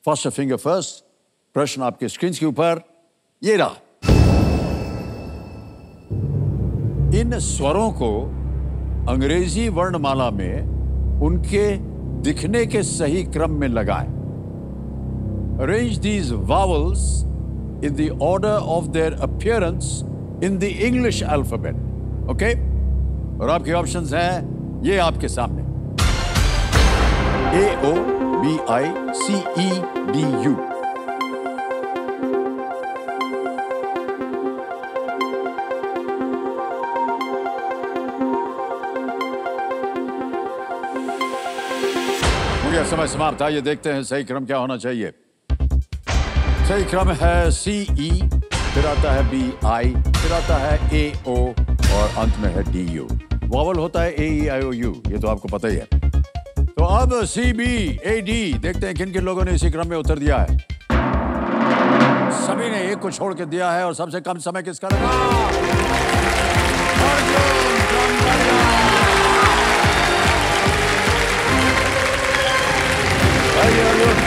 First finger first. प्रश्न आपके screen के ऊपर ये रहा। इन स्वरों को अंग्रेजी वर्णमाला में उनके दिखने के सही क्रम में लगाएं। Arrange these vowels in the order of their appearance in the English alphabet. Okay? और आपके ऑप्शंस हैं ये आपके सामने। A O B I C E D U। हो गया समय समाप्त। आइए देखते हैं सही क्रम क्या होना चाहिए। सही क्रम है C E, फिर आता है B I, फिर आता है A O और अंत में है D U। वॉवल होता है A E I O U, ये तो आपको पता ही है। तो अब C B A D देखते हैं किन किन लोगों ने इसी क्रम में उत्तर दिया है। सभी ने एक को छोड़ के दिया है और सबसे कम समय किसका लगा? अर्जुन।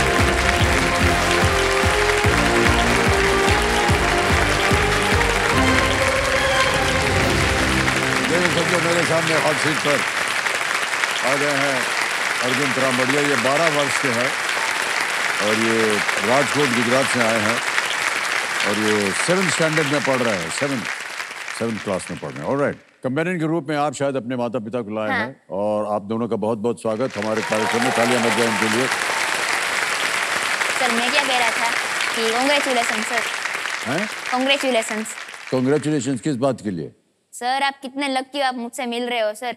जो मेरे सामने हॉट सीट पर आ गए हैं अर्जुन त्रामबड़िया, ये 12 वर्ष के हैं और ये राजकोट गुजरात से आए हैं और ये 7th स्टैंडर्ड में पढ़ रहे हैं, 7th क्लास में पढ़ रहे हैं। ऑलराइट, कंपेनियन के रूप में आप शायद अपने माता पिता को लाए हैं और आप दोनों का बहुत बहुत स्वागत हमारे कार्यक्रम में। तालियां बज जाएं उनके लिए। सर मैं क्या कह रहा था कि कांग्रेचुलेशन सर। हैं? कांग्रेचुलेशंस। कांग्रेचुलेशंस किस बात के लिए? सर आप कितने लकी हो, आप मुझसे मिल रहे हो सर।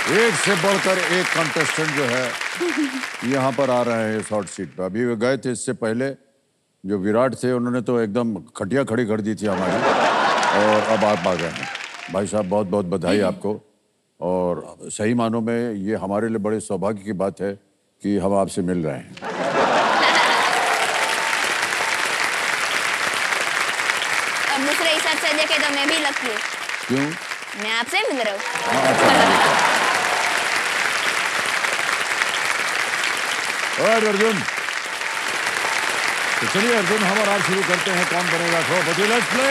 एक से बढ़कर एक कंटेस्टेंट जो है यहाँ पर आ रहे हैं इस हॉट सीट पर। अभी वे गए थे इससे पहले, जो विराट थे उन्होंने तो एकदम खटिया खड़ी कर दी थी हमारी, और अब आप आ गए हैं। भाई साहब बहुत बहुत बधाई आपको, और सही मानों में ये हमारे लिए बड़े सौभाग्य की बात है कि हम आपसे मिल रहे हैं। दूसरे हिसाब से देखे तो मैं भी लकी हूँ। क्यों? मैं आपसे मिल रहा हूँ। अर्जुन, तो चलिए अर्जुन हम और आप शुरू करते हैं कौन बनेगा करोड़पति। लेट्स प्ले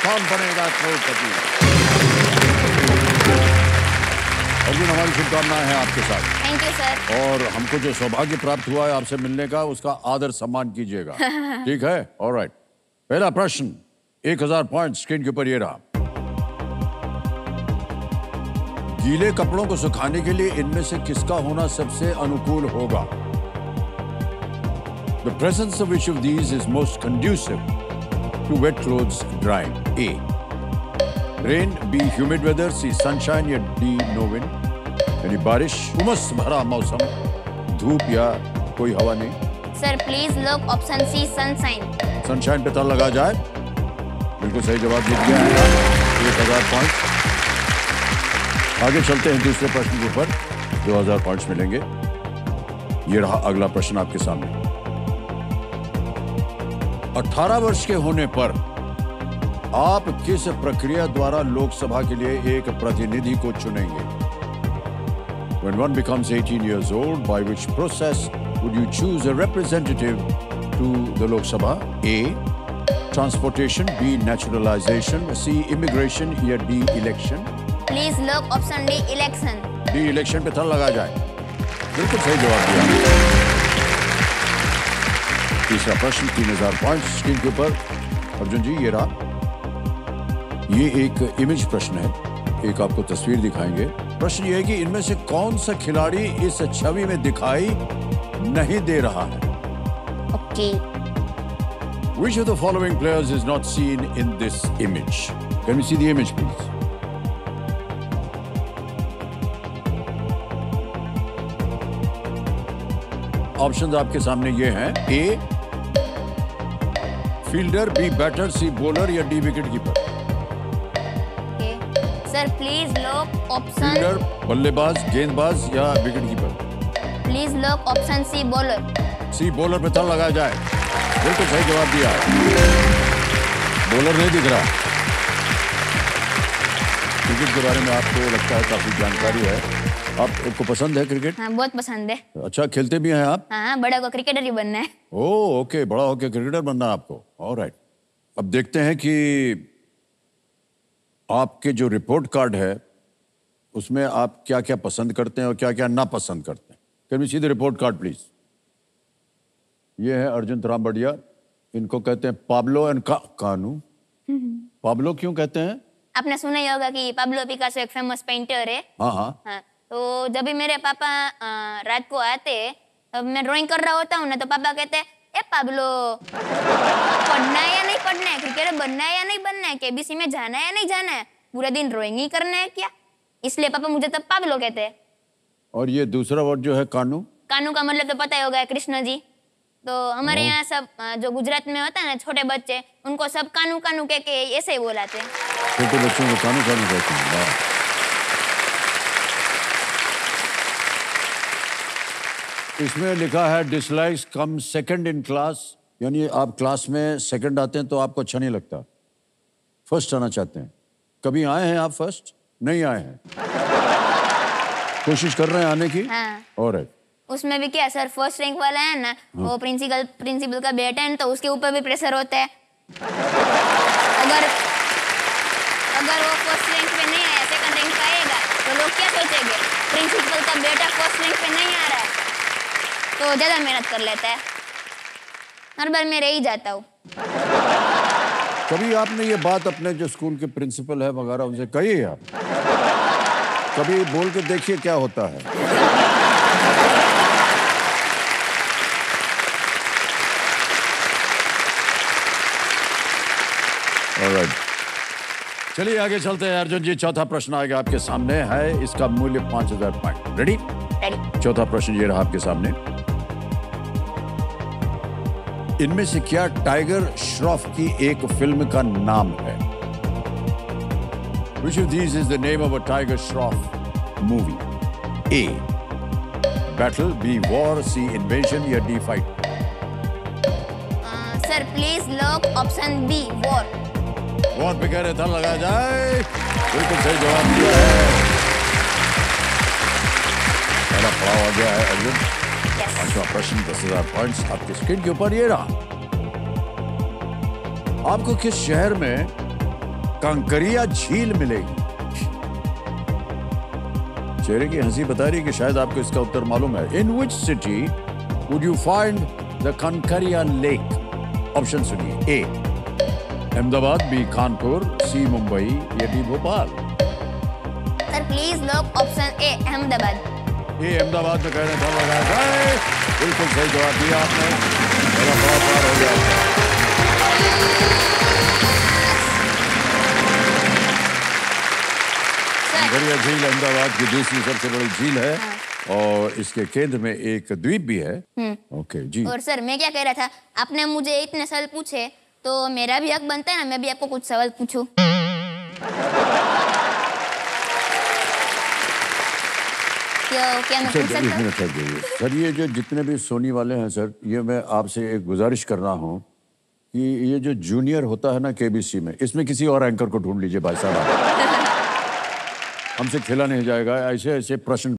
कौन बनेगा करोड़पति। अर्जुन हमारी शुभकामनाएं हैं आपके साथ। Thank you sir. और हमको जो सौभाग्य प्राप्त हुआ है आपसे मिलने का, उसका आदर सम्मान कीजिएगा। ठीक है? ऑलराइट। पहला प्रश्न 1000 पॉइंट स्क्रीन के ऊपर ये रहा। गीले कपड़ों को सुखाने के लिए इनमें से किसका होना सबसे अनुकूल होगा? The presence of which of these is most conducive to wet clothes drying? A. Rain, B. Humid weather, C. Sunshine या D. No wind? यानी बारिश, उमस भरा मौसम, धूप या कोई हवा नहीं। Sir please lock option C sunshine. Sunshine पे ताला लगा जाए। बिल्कुल सही जवाब जीत गया है 1000 पॉइंट। आगे चलते हैं दूसरे प्रश्न के ऊपर, 2000 पॉइंट्स मिलेंगे। ये रहा अगला प्रश्न आपके सामने। 18 वर्ष के होने पर आप किस प्रक्रिया द्वारा लोकसभा के लिए एक प्रतिनिधि को चुनेंगे? When one becomes 18 years old, by which process would you choose a representative to the Lok Sabha? A. Transportation, B. Naturalization, C. Immigration या D. Election? Please lock option D election. D. Election पे थल लगा जाए। बिल्कुल सही जवाब दिया। तीसरा प्रश्न 3000 पॉइंट स्क्रीन के ऊपर। अर्जुन जी ये रहा। ये एक इमेज प्रश्न है, एक आपको तस्वीर दिखाएंगे। प्रश्न ये है कि इनमें से कौन सा खिलाड़ी इस छवि में दिखाई नहीं दे रहा है? Okay. Which of the following players is not seen in this image? Can we see the image, please? Options आपके सामने ये हैं। A. Fielder, B. Batter, C. Bowler या D. Wicket keeper? Sir please lock option fielder, बल्लेबाज, गेंदबाज या wicket keeper? Please lock option C bowler. C bowler पे ताला लगाया जाए। बिल्कुल सही जवाब दिया। बॉलर नहीं दिख रहा। क्रिकेट के बारे में आपको लगता है काफी जानकारी है। आपको पसंद है क्रिकेट? हाँ, बहुत पसंद है। अच्छा, खेलते भी हैं आप? हाँ, बड़ा को क्रिकेटर ही बनना है। ओह ओके, बड़ा होके क्रिकेटर बनना है आपको। ऑलराइट, अब देखते हैं कि आपके जो रिपोर्ट कार्ड है उसमें आप क्या क्या पसंद करते हैं और क्या क्या नापसंद करते हैं। Can we see the report card please? ये है अर्जुन रामबड़िया, इनको कहते हैं पाब्लो एंड कानू। पाब्लो क्यों कहते हैं? आपने सुना ही होगा कि पाब्लो पिकासो एक फेमस पेंटर है। हाँ हाँ हाँ, तो जब भी मेरे पापा रात को आते, तब मैं ड्राइंग कर रहा होता हूँ ना, तो पापा कहते हैं, ए पाब्लो, पढ़ना है या नहीं पढ़ना है, क्रिकेटर बनना है या नहीं बनना है, केबीसी में जाना है या नहीं जाना है, पूरा दिन ड्राइंग ही करना है क्या? इसलिए पापा मुझे तब पाब्लो कहते हैं। और ये दूसरा वर्ड जो है कानू? कानू का मतलब तो पता ही होगा, कृष्ण जी। तो हमारे यहाँ सब जो गुजरात में होता है ना, छोटे बच्चे, उनको सब कानू कानू कह के ऐसे ही बोलाते हैं। छोटे बच्चों को कानू कानू कहते हैं। वाह। इसमें लिखा है dislikes come second in class, यानी आप क्लास में सेकंड आते हैं तो आपको अच्छा नहीं लगता, फर्स्ट आना चाहते हैं। कभी आए हैं आप फर्स्ट? नहीं आए हैं, कोशिश कर रहे हैं आने की? हाँ। और उसमें भी क्या सर, फर्स्ट रैंक वाला है ना, वो प्रिंसिपल का बेटा है, तो उसके ऊपर भी प्रेशर होता है। अगर वो फर्स्ट रैंक पे नहीं आया, सेकंड रैंक पे आएगा, तो लोग क्या सोचेंगे, प्रिंसिपल का बेटा फर्स्ट रैंक पे नहीं आ रहा है, तो ज्यादा मेहनत कर लेता है। हर बार मैं रह ही जाता हूँ। कभी आपने ये बात अपने जो स्कूल के प्रिंसिपल है वगैरह उनसे कही है? आप कभी बोल के देखिए क्या होता है। Alright. चलिए आगे चलते हैं अर्जुन जी। चौथा प्रश्न आएगा आपके सामने, है इसका मूल्य 5000 पॉइंट। रेडी? रेडी। चौथा प्रश्न ये रहा आपके सामने, इनमें से क्या टाइगर श्रॉफ की एक फिल्म का नाम है? Which of these is the name of a Tiger Shroff movie? A. Battle, B. War, C. Invasion या D. Fight? Sir please lock option B, war. War पे कह रहे था, लगाया जाए। बिल्कुल सही जवाब दिया है। पहला पड़ाव आ गया है अर्जुन। पांचवा प्रश्न 10,000 पॉइंट्स आपके स्क्रीन के ऊपर ये रहा। आपको किस शहर में कंकरिया झील मिलेगी? चेहरे की हंसी बता रही है कि शायद आपको इसका उत्तर मालूम है। In which city would you find the Kankaria lake? Option सुनिए, A Ahmedabad, B Kanpur, C Mumbai या D Bhopal? Sir please lock option A, Ahmedabad. ये अहमदाबाद में कह रहे थे, लगाया जाए। बिल्कुल सही जवाब दिया आपने। मेरा बड़ा पार हो गया। कंकरिया झील अहमदाबाद की दूसरी सबसे बड़ी झील है। हाँ। और इसके केंद्र में एक द्वीप भी है। ओके जी। और सर मैं क्या कह रहा था, आपने मुझे इतने सवाल पूछे, तो मेरा भी हक बनता है ना, मैं भी आपको कुछ सवाल पूछूं। क्या मैं पूछ सकता हूं? सर ये जो जितने भी सोनी वाले हैं सर, ये मैं आपसे एक गुजारिश कर रहा हूँ कि ये जो जूनियर होता है ना केबीसी में, इसमें किसी और एंकर को ढूंढ लीजिए भाई साहब। हमसे खेला नहीं जाएगा, ऐसे ऐसे प्रश्न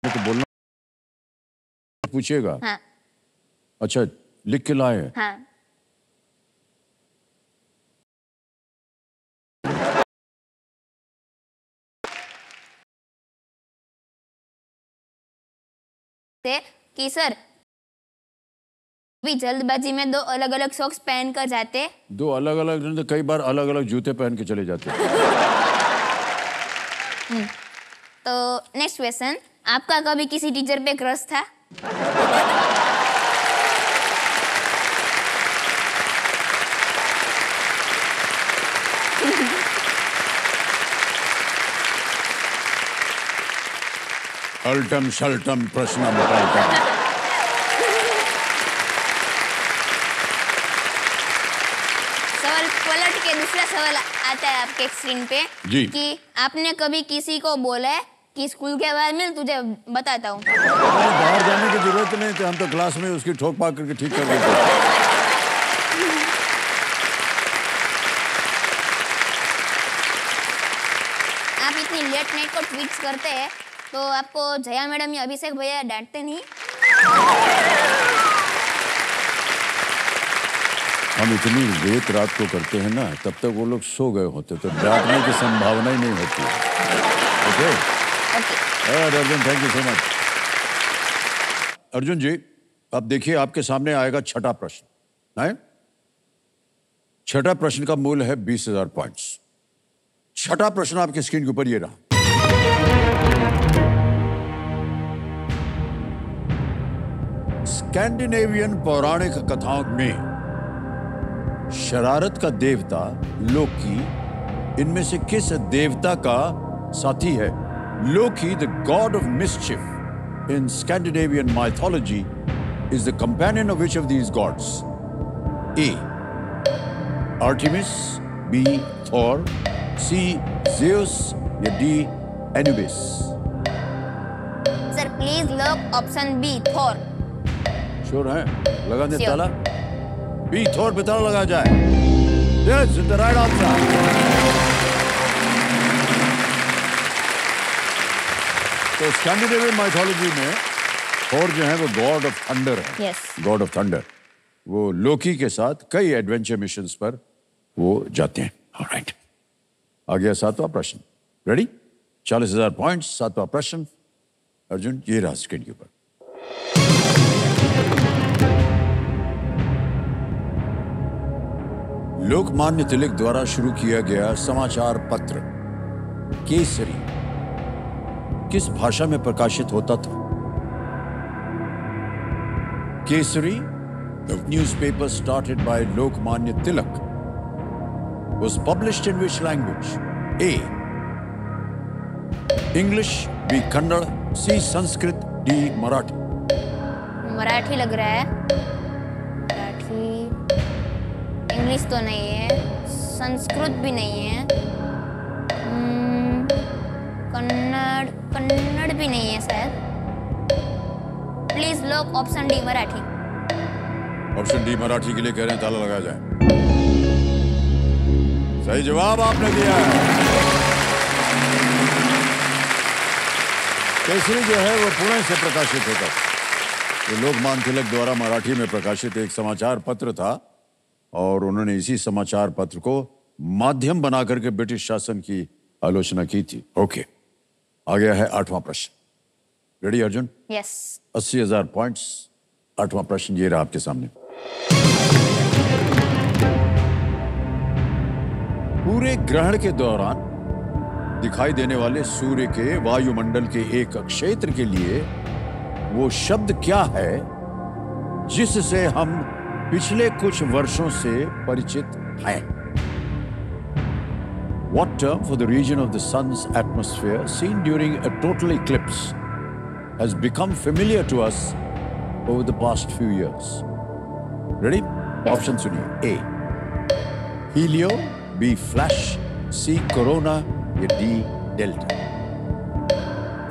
तो बोलना पूछिएगा। हाँ। अच्छा, लिख के लाए हैं? हाँ। कि सर भी जल्दबाजी में दो अलग अलग सॉक्स पहन कर जाते। दो अलग अलग, तो कई बार अलग अलग जूते पहन के चले जाते। तो नेक्स्ट क्वेश्चन, आपका कभी किसी टीचर पे क्रश था? अल्टम शल्टम प्रश्न मुकालका। सवाल पलट के दूसरा सवाल आता है आपके स्क्रीन पे जी। कि आपने कभी किसी को बोला है कि स्कूल के बाद मिल, तुझे बताता हूँ? बाहर जाने की जरूरत नहीं थी, हम तो क्लास में उसकी ठोक पाक करके ठीक कर देते। लेट नाइट को ट्वीट्स करते हैं तो आपको जया मैडम या अभिषेक भैया डांटते नहीं? हम इतनी लेट रात को करते हैं ना, तब तक वो लोग सो गए होते, तो डांटने की संभावना ही नहीं होती। Okay Arjun, thank you so much. Arjun ji, अब देखिए आपके सामने आएगा छठा प्रश्न है। छठा प्रश्न का मूल्य है 20,000 पॉइंट्स। छठा प्रश्न आपकी स्क्रीन के ऊपर ये रहा। स्कैंडिनेवियन पौराणिक कथाओं में शरारत का देवता लोकी इनमें से किस देवता का साथी है? Loki, the god of mischief in Scandinavian mythology, is the companion of which of these gods? A. Artemis, B. Thor, C. Zeus, या D. Anubis? Sir please lock option B, Thor. Sure है? लगा दे ताला। B. Thor पे ताला लगा जाए। Yes, it's the right answer. तो Scandinavian mythology में थॉर जो है वो गॉड ऑफ थंडर है। Yes, God of thunder. वो लोकी के साथ कई एडवेंचर मिशंस पर वो जाते हैं। ऑलराइट, आ गया सातवां प्रश्न। रेडी? 40,000 पॉइंट्स, सातवां प्रश्न। अर्जुन, ये रहा स्क्रीन के ऊपर। लोकमान्य तिलक द्वारा शुरू किया गया समाचार पत्र केसरी किस भाषा में प्रकाशित होता था? Kesari, the newspaper started by Lokmanya Tilak, was published in which language? A. English, B. Kannada, C. Sanskrit, D. Marathi. Marathi लग रहा है। मराठी, इंग्लिश तो नहीं है, संस्कृत भी नहीं है, कन्नड़ भी नहीं है शायद। Please lock option D, Marathi. Option D Marathi के लिए कह रहे हैं, ताला लगाया जाए। सही जवाब आपने दिया है। केसरी जो है वो पुणे से प्रकाशित होता था। ये लोकमान्य तिलक द्वारा मराठी में प्रकाशित एक समाचार पत्र था और उन्होंने इसी समाचार पत्र को माध्यम बना करके ब्रिटिश शासन की आलोचना की थी। ओके, आ गया है आठवां प्रश्न। रेडी अर्जुन? यस। 80,000 पॉइंट्स। आठवां प्रश्न ये रहा आपके सामने। पूरे ग्रहण के दौरान दिखाई देने वाले सूर्य के वायुमंडल के एक क्षेत्र के लिए वो शब्द क्या है जिससे हम पिछले कुछ वर्षों से परिचित हैं? What term for the region of the sun's atmosphere seen during a total eclipse has become familiar to us over the past few years? Ready? Option सुनिए। A. Helio, B. Flash, C. Corona, या D. Delta?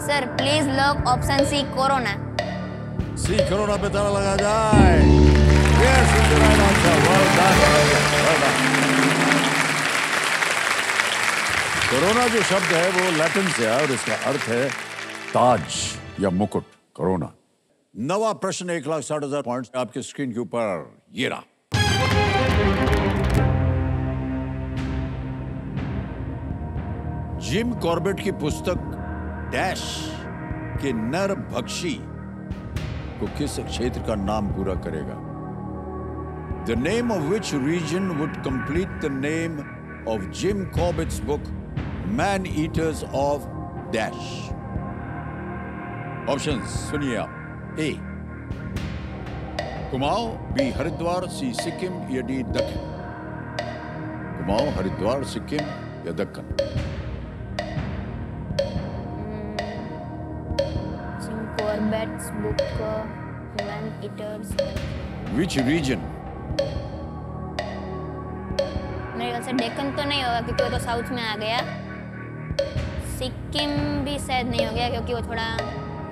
Sir please lock option C, corona. C. Corona पे ताला लगा जाए। Yes, it's the right answer. Well done. Well done. Corona जो शब्द है वो लैटिन से है और इसका अर्थ है ताज या मुकुट। कोरोना। नवा प्रश्न 1,60,000 पॉइंट्स आपके स्क्रीन के ऊपर ये रहा। जिम कॉर्बेट की पुस्तक डैश के नर भक्षी को किस क्षेत्र का नाम पूरा करेगा? The name of which region would complete the name of Jim Corbett's book Man Eaters of Dash? Options सुनिए आप। A. Kumaon, B. Haridwar, C. Sikkim, या D. दक्कन? कुमाऊं, हरिद्वार, सिक्किम या Deccan? Gym Corbett's book man eaters. Which region? मेरे ख्याल से डेक्कन तो नहीं होगा क्योंकि वो तो साउथ में आ गया। सिक्किम भी शायद नहीं हो गया क्योंकि वो थोड़ा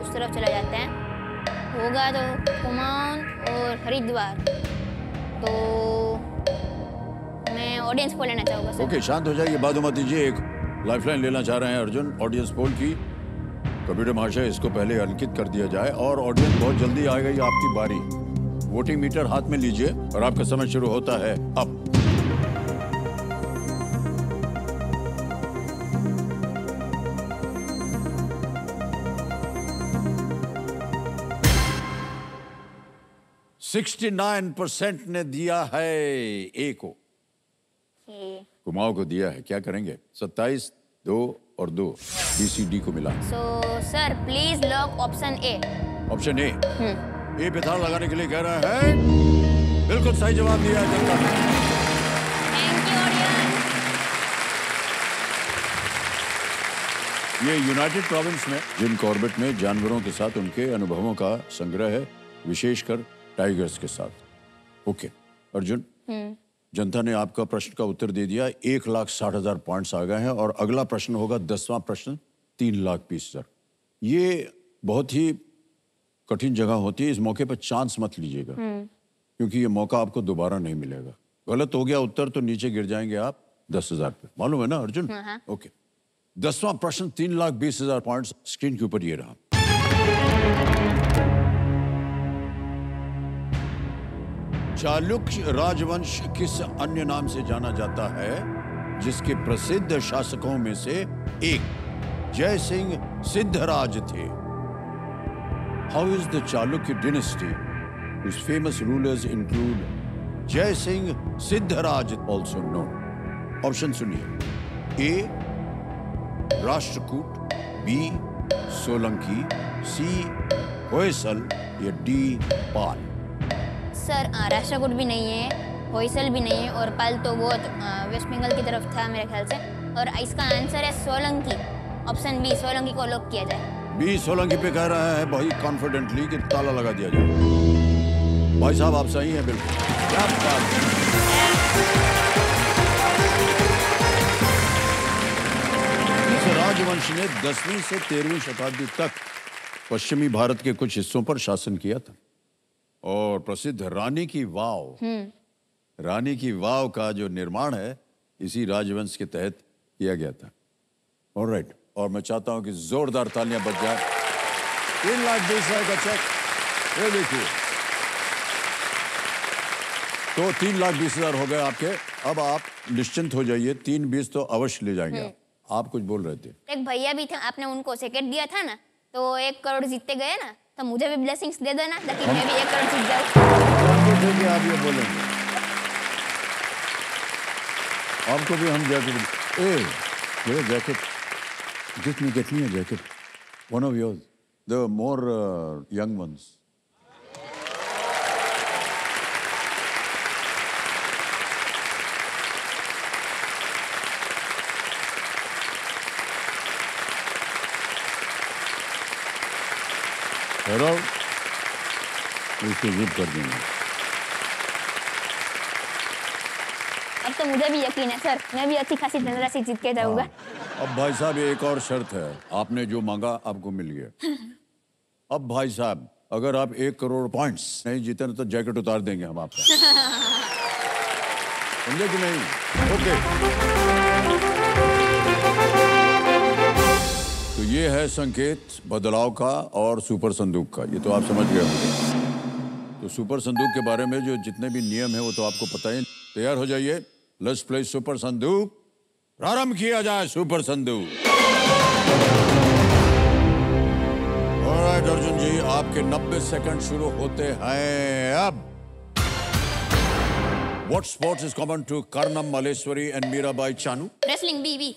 उस तरफ चला जाता है। होगा तो कुमाऊं और हरिद्वार। तो मैं ऑडियंस को लेना चाहूँगा सर। ओके, शांत हो जाइए, बात मत दीजिए। एक लाइफलाइन लेना चाह रहे हैं अर्जुन ऑडियंस पोल की। कंप्यूटर महाशय इसको पहले अंकित कर दिया जाए और ऑडियंस बहुत जल्दी आ गई आपकी बारी। वोटिंग मीटर हाथ में लीजिए और आपका समय शुरू होता है अब। %69 ने दिया है ए को, कुमाऊं को दिया है। क्या करेंगे? 27, 2 और 2 BCD को मिला। So sir please lock option A. Option A A पे ताला लगाने के लिए कह रहा है। बिल्कुल सही जवाब दिया है जनता ने। Thank you audience. ये यूनाइटेड प्रोविंस में जिम कॉर्बेट में जानवरों के साथ उनके अनुभवों का संग्रह है, विशेषकर टाइगर्स के साथ। ओके अर्जुन, जनता ने आपका प्रश्न का उत्तर दे दिया। 1,60,000 पॉइंट्स आ गए हैं और अगला प्रश्न होगा 10वां प्रश्न 3,20,000। ये बहुत ही कठिन जगह होती है, इस मौके पर चांस मत लीजिएगा क्योंकि ये मौका आपको दोबारा नहीं मिलेगा। गलत हो गया उत्तर तो नीचे गिर जाएंगे आप 10,000 पे, मालूम है ना अर्जुन? ओके 10वां प्रश्न 3,20,000 पॉइंट्स स्क्रीन के ऊपर ये रहा। चालुक्य राजवंश किस अन्य नाम से जाना जाता है जिसके प्रसिद्ध शासकों में से एक जय सिंह सिद्धराज थे? How is the Chalukya dynasty whose famous rulers include जय Singh Siddharaj also known? Option सुनिए। ए राष्ट्रकूट, बी सोलंकी, सी होयसल या डी पाल। सर राष्ट्रकूट भी नहीं है, होयसल भी नहीं है और पाल तो बहुत वेस्ट बंगाल की तरफ था मेरे ख्याल से। और इसका आंसर है सोलंकी। ऑप्शन बी सोलंकी को लॉक किया जाए। बी सोलंकी पे कह रहा है बहुत कॉन्फिडेंटली कि ताला लगा दिया जाए। भाई साहब आप सही हैं बिल्कुल। क्या बात है। इस राजवंश ने 10वीं से 13वीं शताब्दी तक पश्चिमी भारत के कुछ हिस्सों पर शासन किया था और प्रसिद्ध रानी की वाव का जो निर्माण है इसी राजवंश के तहत किया गया था। ऑलराइट, और मैं चाहता हूं कि जोरदार तालियां बज जाए। 3,20,000 का चेक ये देखिए। तो 3,20,000 हो गए आपके। अब आप निश्चिंत हो जाइए, 3,20 तो अवश्य ले जाएंगे। आप कुछ बोल रहे थे। एक भैया भी थे, आपने उनको सेकेंड दिया था ना, तो 1 करोड़ जीतते गए ना, तो मुझे भी ब्लेसिंग्स दे देना ताकि मैं भी 1 करोड़ जीत जाऊं। आप ये बोलेंगे आपको भी हम जैकेट मेरा जैकेट जितनी कितनी है jacket one of yours the more young ones. Hello इसको जिप कर देंगे। अब तो मुझे भी यकीन है सर, मैं भी अच्छी खासी धनराशि जीत के जाऊंगा। अब भाई साहब एक और शर्त है, आपने जो मांगा आपको मिल गया। अब भाई साहब अगर आप 1 करोड़ पॉइंट्स नहीं जीते तो जैकेट उतार देंगे हम आपका। समझे कि नहीं? ओके तो ये है संकेत बदलाव का और सुपर संदूक का, ये तो आप समझ गए होंगे। तो सुपर संदूक के बारे में जो जितने भी नियम है वो तो आपको पता ही। तैयार हो जाइए, लेट्स प्ले सुपर संदूक। प्रारंभ किया जाए सुपर संदूक। ऑलराइट अर्जुन जी, आपके 90 सेकंड शुरू होते हैं अब। What sports is common to Karnam Malleswari and Mirabai Chanu? Wrestling, B.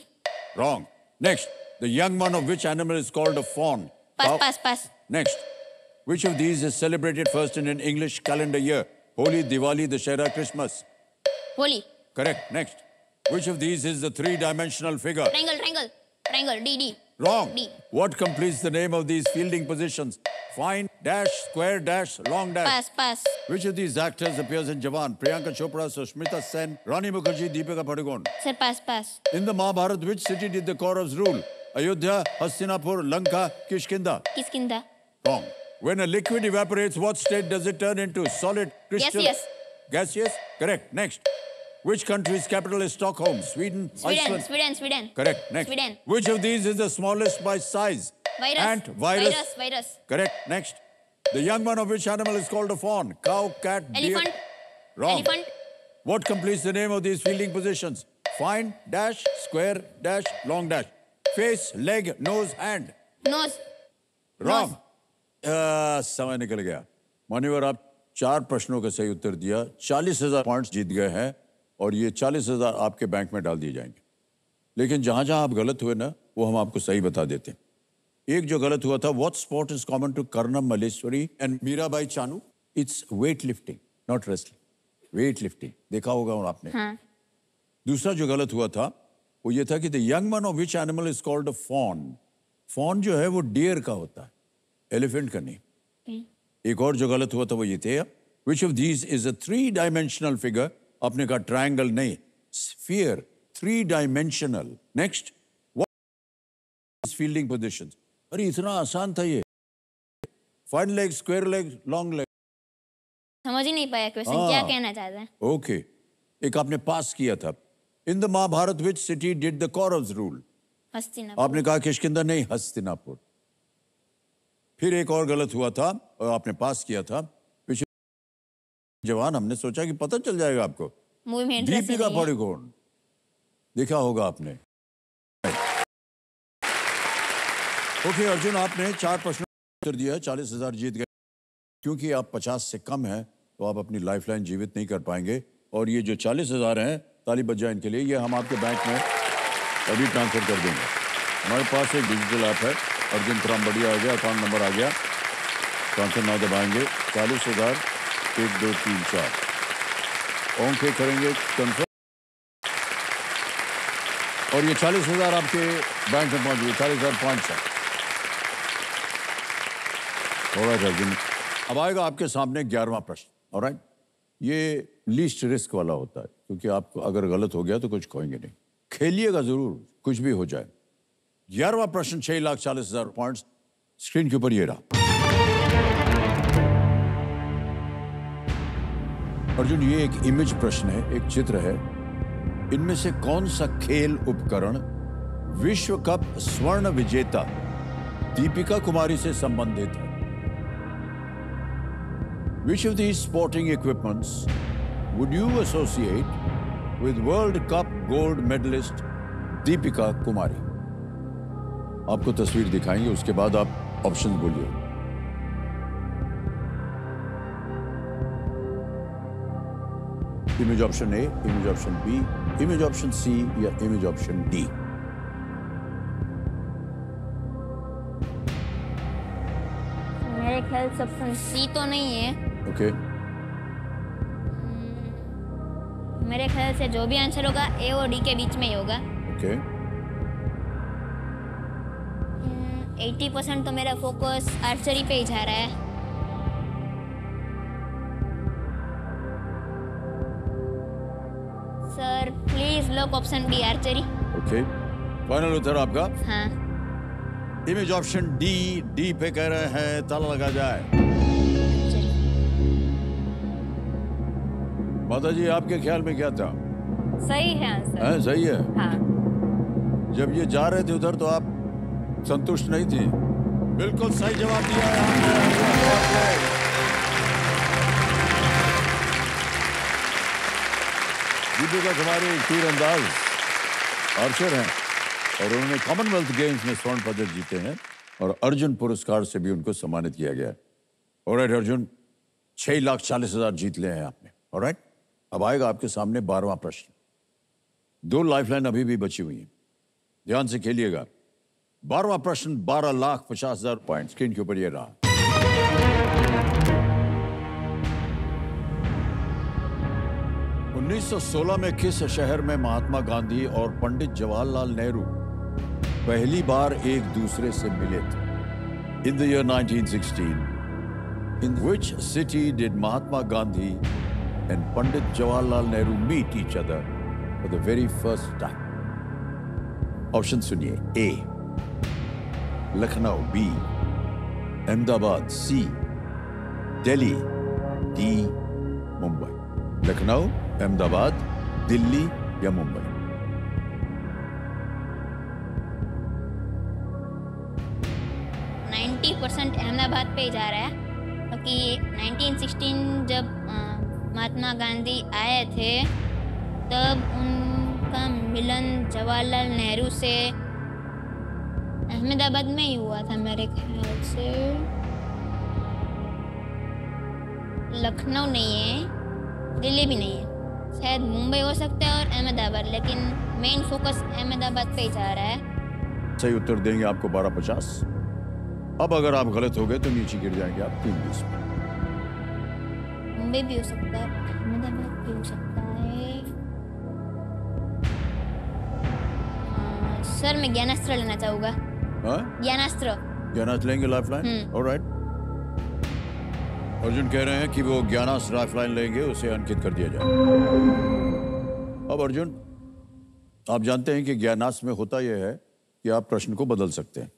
Wrong. Next, the young one of which animal is called a fawn? Pass. Next, which of these is celebrated first in an English calendar year? Holi, Diwali, Dussehra, Christmas. Holi. Correct. Next, which of these is the three-dimensional figure? Triangle, D. Wrong. D. What completes the name of these fielding positions? Fine, dash, square, dash, long dash. Pass. Which of these actors appears in Jawan? Priyanka Chopra, Sushmita Sen, Rani Mukherjee, Deepika Padukone. Sir, pass. In the Mahabharata, which city did the Kauravas rule? Ayodhya, Hastinapur, Lanka, Kishkinda. Kiskinda. Wrong. When a liquid evaporates, what state does it turn into? Solid, crystal? Gaseous. Gaseous? Correct. Next. Which country's capital is Stockholm? Sweden, Iceland? Sweden. Correct. Next. Sweden. Which of these is the smallest by size? Virus. Ant, virus. Virus. Correct. Next. The young one of which animal is called a fawn? Cow, cat, Elephant. deer? Wrong. Elephant. What completes the name of these fielding positions? Fine, dash, square, dash, long dash. Face, leg, nose, hand. Nose. Wrong. समय निकल गया। मान्यवर, आप 4 प्रश्नों का सही उत्तर दिया, 40,000 points जीत गए हैं और ये 40,000 आपके बैंक में डाल दिए जाएंगे। लेकिन जहां जहां आप गलत हुए ना, वो हम आपको सही बता देते हैं। एक जो गलत हुआ था, what sport is common to Karnam Malleswari and Mirabai Chanu? It's weightlifting, not wrestling. Weightlifting देखा होगा और आपने। हाँ। दूसरा जो गलत हुआ था वो ये था कि the young one of which animal is called a fawn. Fawn जो है वो डियर का होता है, एलिफेंट का नहीं। एक और जो गलत हुआ था वो ये थे, which of these is a 3 dimensional figure? आपने कहा ट्रायंगल नहीं, sphere, 3 dimensional. Next, what fielding positions? अरे इतना आसान था ये। Fine leg, square leg, long leg. समझ ही नहीं पाया क्वेश्चन क्या कहना चाहता है। ओके, एक आपने पास किया था। In the Mahabharata which city did the Kauravas rule? Hastinapur. आपने कहा किष्किंधा नहीं, हस्तिनापुर। फिर एक और गलत हुआ था और आपने पास किया था, जवान। हमने सोचा कि पता चल जाएगा आपको। मूवी में इंटरेस्ट दीपिका पादुकोण देखा होगा आपने। ओके अर्जुन, आपने 4 प्रश्नों का उत्तर दिया है, 40,000 जीत गए। क्योंकि आप 50 से कम हैं तो आप अपनी लाइफलाइन जीवित नहीं कर पाएंगे और ये जो 40,000 हैं, ताली बज जाए इनके लिए, ये हम आपके बैंक में अभी ट्रांसफर कर देंगे। हमारे पास एक डिजिटल ऐप है, अर्जुन त्रामबड़िया आ गया, अकाउंट नंबर आ गया, ट्रांसफर नाउ दबाएंगे। 40,000 1 2 3 4 ओंके करेंगे कंफर्म और ये 40,000 आपके बैंक में पहुंच गए। 40,500। ऑलराइट अर्जुन, अब आएगा आपके सामने 11वां प्रश्न। ऑलराइट, ये लीस्ट रिस्क वाला होता है क्योंकि आपको अगर गलत हो गया तो कुछ खोएंगे नहीं। खेलिएगा जरूर, कुछ भी हो जाए। 11वां प्रश्न, 6,40,000 पॉइंट्स। स्क्रीन के ऊपर ये रहा। अर्जुन, ये एक इमेज प्रश्न है, एक चित्र है। इनमें से कौन सा खेल उपकरण विश्व कप स्वर्ण विजेता दीपिका कुमारी से संबंधित है? Which of these sporting equipments would you associate with World Cup gold medalist Deepika Kumari? आपको तस्वीर दिखाएंगे, उसके बाद आप ऑप्शन बोलिए। Image option A, image option B, image option C या इमेज ऑप्शन डी? मेरे ख्याल से ऑप्शन सी तो नहीं है। ओके, मेरे ख्याल से जो भी आंसर होगा ए और डी के बीच में ही होगा। ओके, 80% तो मेरा फोकस आर्चरी पे ही जा रहा है। Sir please lock option D, archery. Okay, final उत्तर आपका? हाँ। इमेज ऑप्शन डी, डी पे कह रहे हैं, ताला लगा जाए। माता जी, आपके ख्याल में क्या था? सही है आंसर। सही है। हाँ। जब ये जा रहे थे उधर तो आप संतुष्ट नहीं थी? बिल्कुल सही जवाब दिया है आपने। दीपिका कुमारी एक तीरंदाज आर्चर हैं और उन्होंने कॉमनवेल्थ गेम्स में स्वर्ण पदक जीते हैं और अर्जुन पुरस्कार से भी उनको सम्मानित किया गया है। ऑलराइट अर्जुन, 6,40,000 जीत ले हैं आपने। ऑलराइट, अब आएगा आपके सामने 12वां प्रश्न। 2 लाइफलाइन अभी भी बची हुई हैं, ध्यान से खेलिएगा। 12वां प्रश्न, 12,50,000 पॉइंट। स्क्रीन के ऊपर ये रहा। उन्नीस 1916 में किस शहर में महात्मा गांधी और पंडित जवाहरलाल नेहरू पहली बार एक दूसरे से मिले थे? In the year 1916, in which city did Mahatma Gandhi and Pandit Jawaharlal Nehru meet each other for the very first time? Option सुनिए। A, Lucknow, B, Ahmedabad, C, Delhi, D, Mumbai. Lucknow, Ahmedabad, Delhi या मुंबई? 90% अहमदाबाद पे ही जा रहा है, क्योंकि 1916 जब महात्मा गांधी आए थे तब उनका मिलन जवाहरलाल नेहरू से अहमदाबाद में ही हुआ था मेरे ख्याल से। लखनऊ नहीं है, दिल्ली भी नहीं है, शायद मुंबई हो सकता है और अहमदाबाद, लेकिन मेन फोकस अहमदाबाद पे ही जा रहा है। सही उत्तर देंगे आपको 12.50। अब अगर आप गलत हो गए तो नीचे गिर जाएंगे आप 3.20 में। मुंबई भी हो सकता है, अहमदाबाद भी हो सकता है। सर मैं ज्ञानास्त्र लेना चाहूँगा। ज्ञानास्त्र। ज्ञानास्त्र लेंगे, लाइफलाइन? ऑलराइट। अर्जुन कह रहे हैं कि वो ज्ञानास्त्र लाइफलाइन लेंगे, उसे अंकित कर दिया जाए। अब अर्जुन, आप जानते हैं कि ज्ञानास्त्र में होता यह है कि आप प्रश्न को बदल सकते हैं।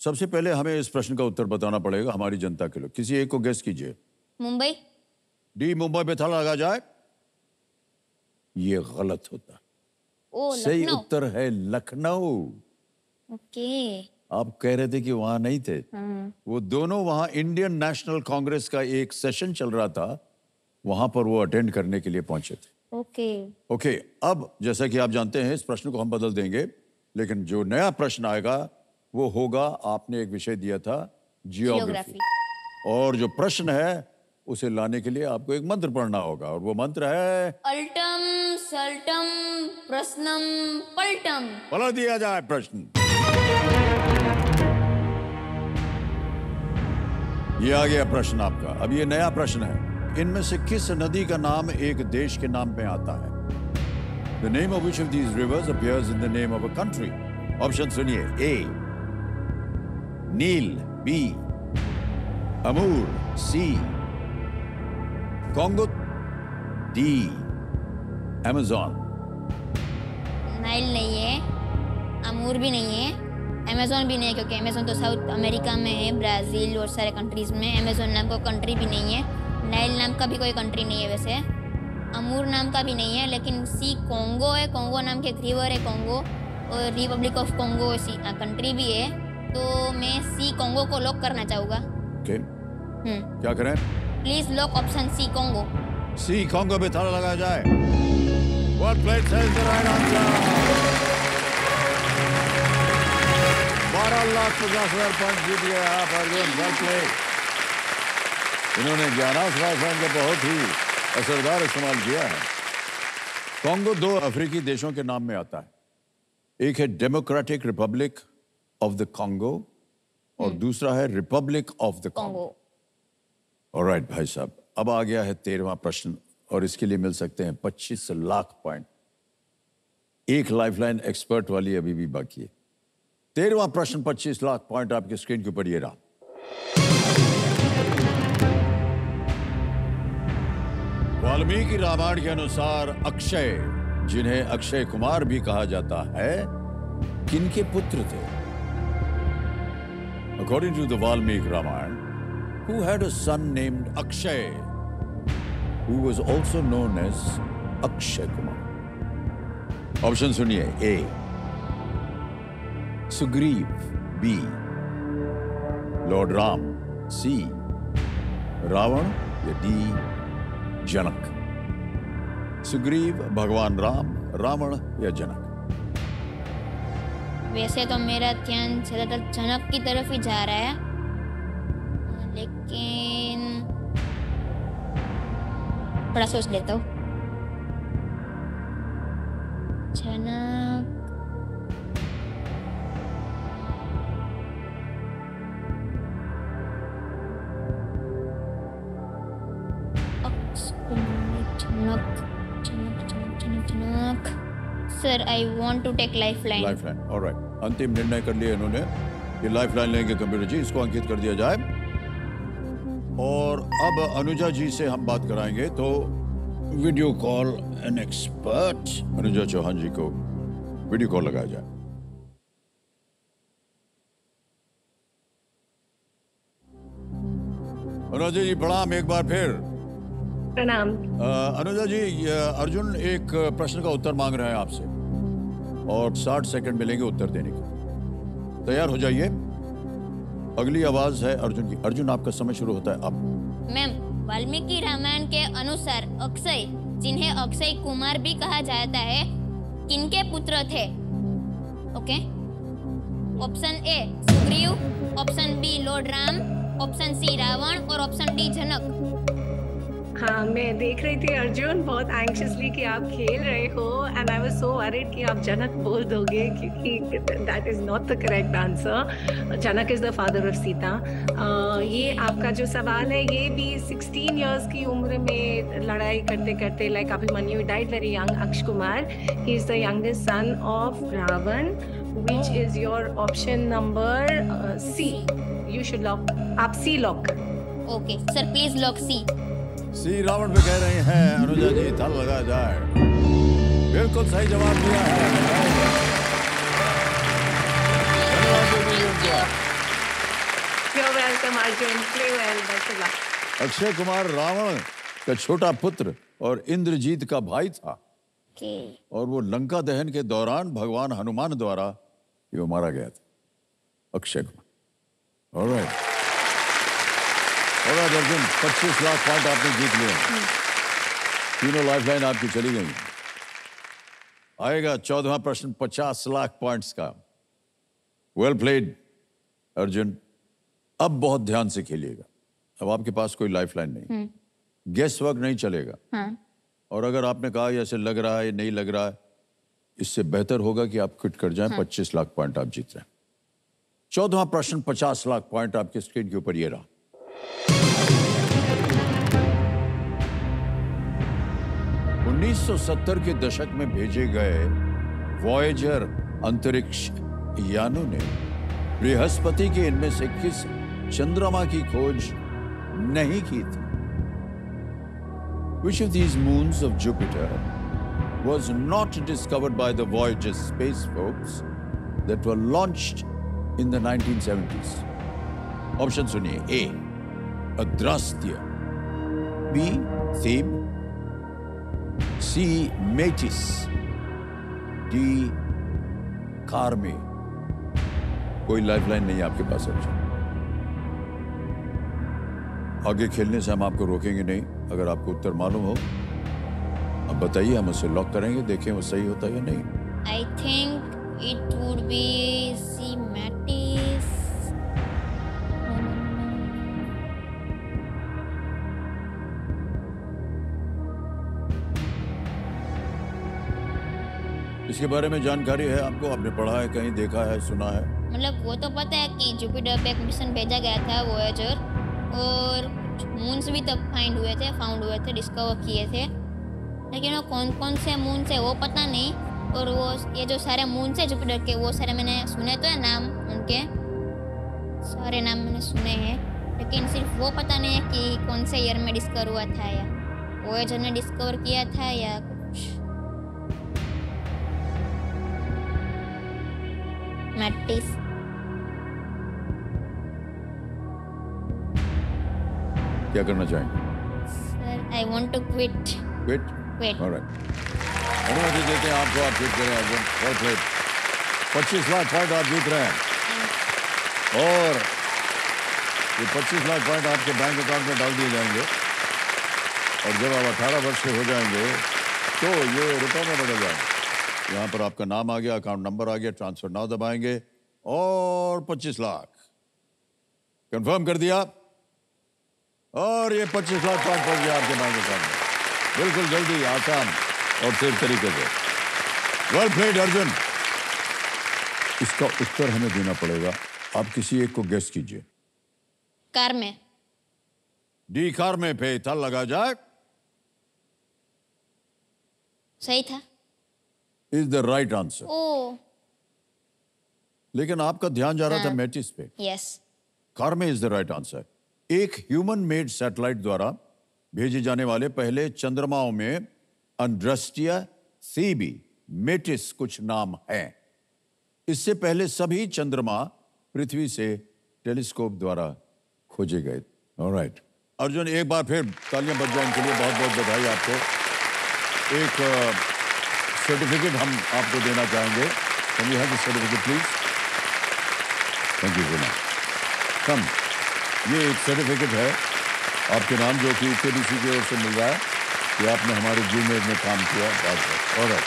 सबसे पहले हमें इस प्रश्न का उत्तर बताना पड़ेगा हमारी जनता के लिए। किसी एक को गेस कीजिए। मुंबई। डी, मुंबई पे थाला लगा जाए। ये गलत होता। सही उत्तर है लखनऊ। ओके। आप कह रहे थे कि वहां नहीं थे। वो दोनों वहां इंडियन नेशनल कांग्रेस का एक सेशन चल रहा था, वहां पर वो अटेंड करने के लिए पहुंचे थे। ओके। अब जैसा कि आप जानते हैं इस प्रश्न को हम बदल देंगे, लेकिन जो नया प्रश्न आएगा वो होगा, आपने एक विषय दिया था जियोग्राफी, और जो प्रश्न है उसे लाने के लिए आपको एक मंत्र पढ़ना होगा, और वो मंत्र है अल्टम सल्टम प्रश्नम पलटम। पलट दिया जाए प्रश्न। ये आ गया प्रश्न आपका। अब ये नया प्रश्न है, इनमें से किस नदी का नाम एक देश के नाम में आता है? The name of which of these rivers appears in the name of a country? Option सुनिए। ए नील, बी अमूर, सी कॉन्गो, डी अमेज़न। नाइल नहीं है, अमूर भी नहीं है, अमेज़न भी नहीं है, क्योंकि अमेज़न तो साउथ अमेरिका में है, ब्राज़ील और सारे कंट्रीज में। अमेज़न नाम का कंट्री भी नहीं है, नाइल नाम का भी कोई कंट्री नहीं है वैसे, अमूर नाम का भी नहीं है, लेकिन सी कॉन्गो है, कॉन्गो नाम के एक रिवर है कॉन्गो, और रिपब्लिक ऑफ कॉन्गो सी कंट्री भी है, तो मैं सी कॉन्गो को लॉक करना चाहूँगा। क्या करें? Please lock option C Congo. C Congo पे ताला लगाया जाए। What place is the right answer? 12,50,000 point जीत गए आप अर्जुन। Well played. इन्होंने ज्ञानास्त्र लाइफलाइन का बहुत ही असरदार इस्तेमाल किया है। कॉन्गो दो अफ्रीकी देशों के नाम में आता है, एक है democratic Republic of the Congo और दूसरा है Republic of the Congo. Alright भाई साहब, अब आ गया है 13वां प्रश्न, और इसके लिए मिल सकते हैं 25 लाख पॉइंट। एक लाइफलाइन एक्सपर्ट वाली अभी भी बाकी है। 13वां प्रश्न, 25 लाख पॉइंट आपकी स्क्रीन के ऊपर ये रहा। वाल्मीकि रामायण के अनुसार अक्षय, जिन्हें अक्षय कुमार भी कहा जाता है, किनके पुत्र थे? According to the Valmiki Ramayana, who had a son named Akshay, who was also known as Akshay Kumar? Option सुनिए। ए सुग्रीव, बी लॉर्ड राम, सी रावण, या डी जनक। सुग्रीव, भगवान राम, रावण या जनक? वैसे तो मेरा ध्यान ज्यादातर जनक की तरफ ही जा रहा है, लेकिन थोड़ा सोच लेता हूँ। Janak, Janak. Sir I want to take lifeline. Lifeline, alright. अंतिम निर्णय कर लिया इन्होंने कि लाइफलाइन लेंगे कंप्यूटर जी, इसको अंकित कर दिया जाए। और अब अनुजा जी से हम बात कराएंगे, तो video call an expert Anuja Chauhan ji को वीडियो कॉल लगाया जाए। अनुजा जी प्रणाम एक बार फिर। प्रणाम। अनुजा जी, अर्जुन एक प्रश्न का उत्तर मांग रहे हैं आपसे और 60 सेकंड मिलेंगे उत्तर देने के। तैयार हो जाइए। अगली आवाज है अर्जुन की। अर्जुन, आपका समय शुरू होता है अब। मैम, वाल्मीकि रामायण के अनुसार अक्षय, जिन्हें अक्षय कुमार भी कहा जाता है, किनके पुत्र थे? Okay, option A Sugriva, option B lord Ram, option C Ravana और ऑप्शन डी जनक। हाँ, मैं देख रही थी अर्जुन बहुत एंग्शियसली कि आप खेल रहे हो and I was so worried कि आप जनक बोल दोगे क्योंकि that is not the correct answer. Janak is the father of Sita. ये आपका जो सवाल है ये भी 16 इयर्स की उम्र में लड़ाई करते करते, like Abhimanyu died very young, Aksh Kumar he is the youngest son of Ravana, which is your option number C. You should lock, आप C lock. Okay sir, please lock C. C Ravana पे कह रही हैं अनुजा जी, थल लगा जाए। बिल्कुल सही जवाब दिया है। You're welcome, Arjun. Play well. Best of luck. Akshay Kumar Ravan का छोटा पुत्र और इंद्रजीत का भाई था। ओके, और वो लंका दहन के दौरान भगवान हनुमान द्वारा ये मारा गया था। अक्षय कुमार। ऑलराइट अर्जुन, 25 लाख पॉइंट आपने जीत लिए। तीनों लाइफलाइन आपकी चली गई। आएगा 14वां प्रश्न 50 लाख पॉइंट्स का। Well played Arjun. अब बहुत ध्यान से खेलिएगा। अब आपके पास कोई लाइफलाइन नहीं, गेस वर्क नहीं चलेगा। हाँ। और अगर आपने कहा ऐसे लग रहा है, नहीं लग रहा है, इससे बेहतर होगा कि आप क्विट कर जाएं। 25 लाख पॉइंट आप जीत रहे हैं। 14वां प्रश्न 50 लाख पॉइंट आपके स्क्रीन के ऊपर ये रहा। 1970 के दशक में भेजे गए वॉयेजर अंतरिक्ष यानों ने बृहस्पति के इनमें से किस चंद्रमा की खोज नहीं की थी? Which of these moons of Jupiter was not discovered by the Voyager space probes that were launched in the 1970s? Option सुनिए। ए अद्रास्त्य, बी थेब, सी मेटिस, डी कार्मे। कोई लाइफलाइन नहीं है आपके पास अर्जुन। आगे खेलने से हम आपको रोकेंगे नहीं। अगर आपको उत्तर मालूम हो अब बताइए, हम उसे लॉक करेंगे, देखें वो सही होता है या नहीं। I think it would be C Mattis. इसके बारे में जानकारी है आपको? आपने पढ़ा है, कहीं देखा है, सुना है? मतलब वो तो पता है कि जुपिटर पे एक मिशन भेजा गया था वॉयेजर, और मून्स भी तब फाउंड हुए थे, डिस्कवर किए थे, लेकिन वो कौन कौन से मून्स है वो पता नहीं। और वो ये जो सारे मून्स है जुपिटर के, वो सारे मैंने सुने तो है नाम, उनके सारे नाम मैंने सुने हैं, लेकिन सिर्फ वो पता नहीं है कि कौन से ईयर में डिस्कवर हुआ था, या वॉयेजर ने डिस्कवर किया था या कुछ। मैटिस। क्या करना चाहेंगे? Sir I want to quit. Quit? Alright, अनुमति देते हैं आपको, आप क्विट करें Arjun. Well played. 25 lakh point आप जीत रहे हैं और ये 25 लाख पॉइंट आपके बैंक अकाउंट में डाल दिए जाएंगे और जब आप 18 वर्ष के हो जाएंगे तो ये रुपए में बदल जाएंगे। यहाँ पर आपका नाम आ गया, अकाउंट नंबर आ गया, ट्रांसफर नाउ दबाएंगे और 25 लाख कंफर्म कर दिया और ये 25 लाख पॉइंट पहुंच गया आपके बैंक अकाउंट में, बिल्कुल जल्दी, आसान और सेफ तरीके से। Well played Arjun. इसका उत्तर हमें देना पड़ेगा। आप किसी एक को गेस कीजिए। कार में। डी कार में पे थल लगा जाए। सही था। Is the right answer. ओ, लेकिन आपका ध्यान जा रहा था मेटिस पे। Yes. Carme is the right answer. एक ह्यूमन मेड सैटेलाइट द्वारा भेजे जाने वाले पहले चंद्रमाओं में अंड्रस्टिया, सीबी, मेटिस कुछ नाम हैं। इससे पहले सभी चंद्रमा पृथ्वी से टेलीस्कोप द्वारा खोजे गए। ऑलराइट, अर्जुन एक बार फिर तालियां बज जाए इनके लिए, बहुत बहुत बधाई आपको। एक सर्टिफिकेट हम आपको देना चाहेंगे। Can you have the certificate please? Thank you very much. Come, ये एक सर्टिफिकेट है आपके नाम जो कि केबीसी की ओर से मिल रहा है कि आपने हमारे जूनियर में काम किया। और